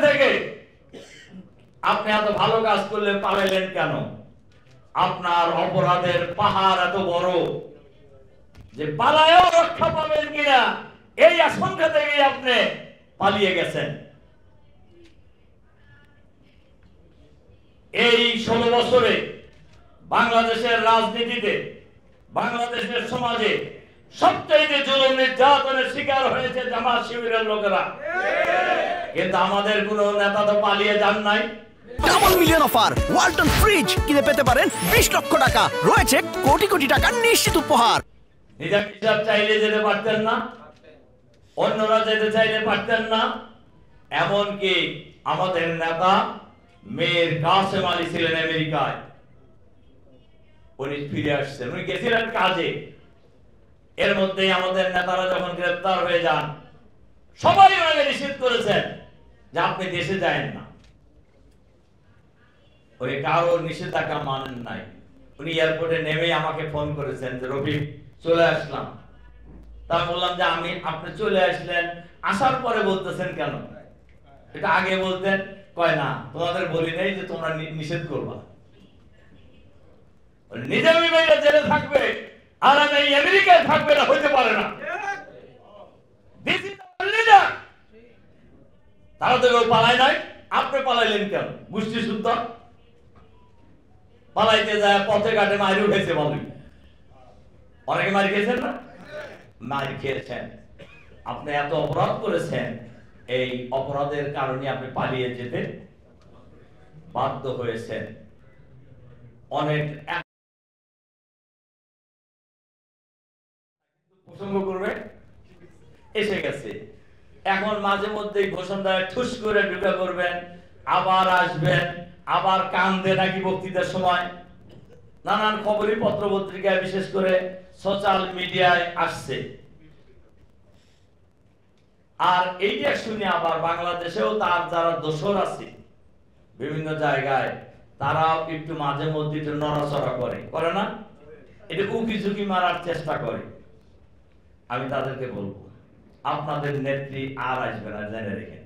থেকে আপনি এত ভালো কাজ করলে পালাইলেন কেন? আপনার অপরাধের পাহাড় এত বড় যে পালায়ও রক্ষা পাবেন কিনা এই আশঙ্কা থেকে আপনি পালিয়ে গেছেন। এই 16 বছরে বাংলাদেশের রাজনীতিতে, বাংলাদেশের সমাজে সবচেয়ে জুলুম নির্যাতনের শিকার হয়েছে জামাত শিবিরের লোকেরা, কিন্তু আমাদের কোন নেতা তো পালিয়ে যান নাই। Double million offer, Walton fridge কিনে পেতে পারেন 20 লক্ষ টাকা, রয়েছে কোটি কোটি টাকার নিশ্চিত উপহার। নিজের হিসাব চাইলে যেতে পারতেন না, অন্যরা যেতে চাইলে পারতেন না। এমনকি আমাদের নেতা মীর কাসেম আলী ছিলেন আমেরিকায়, উনি ফিরে আসছেন, উনি গেছিলেন কাজে। এর মধ্যে আমাদের নেতারা যখন গ্রেফতার হয়ে যান, সবাই ওনাকে নিষেধ করেছেন যে আপনি দেশে যায়েন না। উনি কারো নিষেধাজ্ঞা মানেন নাই। উনি এয়ারপোর্টে নেমে আমাকে ফোন করেছেন যে রফিক চলে আসলাম। তা বললাম যে আপনি চলে আসলেন, আসার পরে বলতেছেন কেন? এটা আগে বলতেন। কয় না, তোমাদের বলি নাই যে তোমরা নিষেধ করবা। নিজামী ভাইরা জেলে থাকবে আর আমি আমেরিকায় থাকবে না, হইতে পারে না। তারা তো কেউ পালায় নাই, আপনি পালাইলেন কেন? গোষ্ঠী শুদ্ধ পালাইতে যায় পথে ঘাটে মারি উঠেছে বলেন। অনেকে মারি খেয়েছেন না? মারি খেয়েছেন। আপনি এত অপরাধ করেছেন, এই অপরাধের কারণে আপনি পালিয়ে যেতে বাধ্য হয়েছেন। অনেক প্রসঙ্গ করবে এসে গেছে, এখন মাঝে মধ্যে ঘোষণায় ঠুস করে ঢুকে করবেন, আবার আসবেন, আবার কান্দে নাকি বক্তৃতার সময়। নানান খবরই পত্র পত্রিকায় বিশেষ করে সোশ্যাল মিডিয়ায় আসছে। আর এইটা শুনে আবার বাংলাদেশেও তার যারা দোসর আছে বিভিন্ন জায়গায়, তারাও একটু মাঝে মধ্যে একটু নড়াচড়া করে না, এটা উকি ঝুঁকি মারার চেষ্টা করে। আমি তাদেরকে বলবো, আপনাদের নেত্রী আর আসবে না, জেনে রেখেন।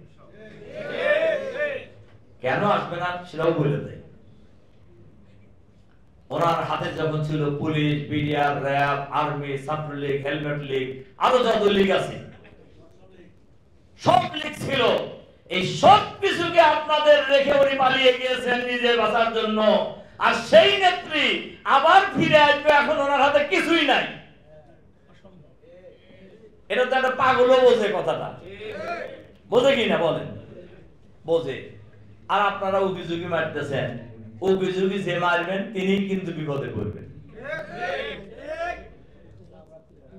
কেন আসবে না সেটাও বলে দেয়। ওনার হাতে যখন ছিল police, BDR, RAB, army, Chhatra League, helmet League, আরো যত লীগ আছে সব লীগ ছিল। এই সব কিছুকে আপনাদের রেখে উনি পালিয়ে গিয়েছেন নিজে বাঁচার জন্য। আর সেই নেত্রী আবার ফিরে আসবে, এখন ওনার হাতে কিছুই নাই। এটা তো একটা পাগলও বোঝে কথাটা, বোঝে কি না বলেন? বোঝে। আর আপনারা অভিযোগী মারতেছেন, অভিযোগী যে মারবেন তিনি কিন্তু বিপদে পড়বেন,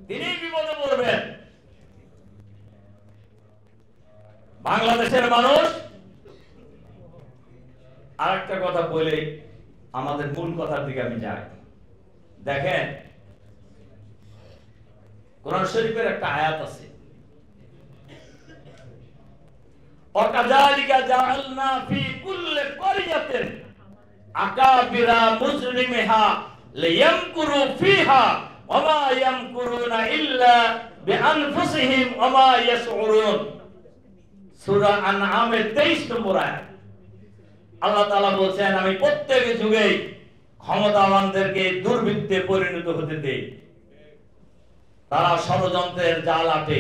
তিনি বিপদে পড়বেন। বাংলাদেশের মানুষ, আরেকটা কথা বলে আমাদের মূল কথার দিকে আমি যাই। দেখেন, কোরআন শরীফের একটা আয়াত আছে, ওয়াকাযালিকা জাআলনা ফি কুল্লি ক্বরিয়াতিন আকাবিরা মুজরিমিহা লিয়ামকুরু ফিহা ওয়া মা ইয়ামকুরুনা ইল্লা বিআনফুসিহিম ওয়া মা ইয়াশউরুন। সূরা আনআমের 23 নম্বর আয়াত। আল্লাহ তাআলা বলেন, আমি প্রত্যেক যুগেই ক্ষমতাবানদেরকে দুর্বৃত্তে পরিণত হতে দেই। তারা ষড়যন্ত্রের জাল আটে,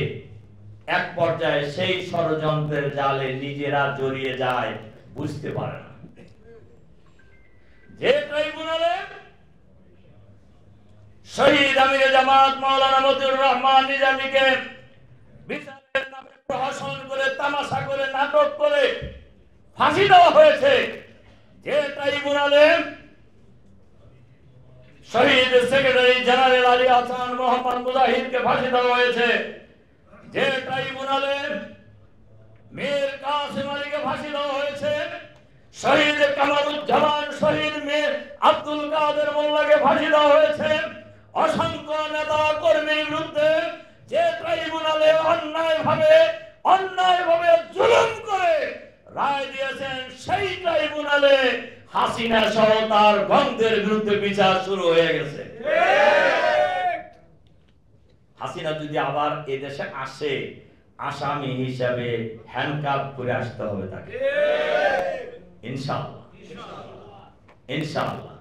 এক পর্যায়ে সেই ষড়যন্ত্রের জালে নিজেরা জড়িয়ে যায়, বুঝতে পারে না। যে ট্রাইব্যুনালে শহীদ আমিরে জামাত মাওলানা মতিউর রহমান নিজামীকে বিচারের নামে প্রহসন করে, তামাশা করে, নাটক করে ফাঁসি দেওয়া হয়েছে, যে ট্রাইব্যুনালে শহীদ সেক্রেটারি জেনারেল আলী হাসান মোহাম্মদ মুজাহিদকে ফাঁসি দেওয়া হয়েছে, যে ট্রাইব্যুনালে মীর কাসেম আলীকে ফাঁসি দেওয়া হয়েছে, শহীদ কামারুজ্জামান, শহীদ মীর আব্দুল কাদের মোল্লাকে ফাঁসি দেওয়া হয়েছে, অসংখ্য নেতা কর্মীর বিরুদ্ধে যে ট্রাইব্যুনালে অন্যায়ভাবে জুলুম করে রায় দিয়েছেন, সেই ট্রাইব্যুনালে হাসিনা সহ তার গন্ধের বিরুদ্ধে বিচার শুরু হয়ে গেছে। হাসিনা যদি আবার এদেশে আসে, আসামি হিসাবে হ্যান্ডকাপ করে আসতে হবে তাকে, ইনশাআল্লাহ ইনশাআল্লাহ।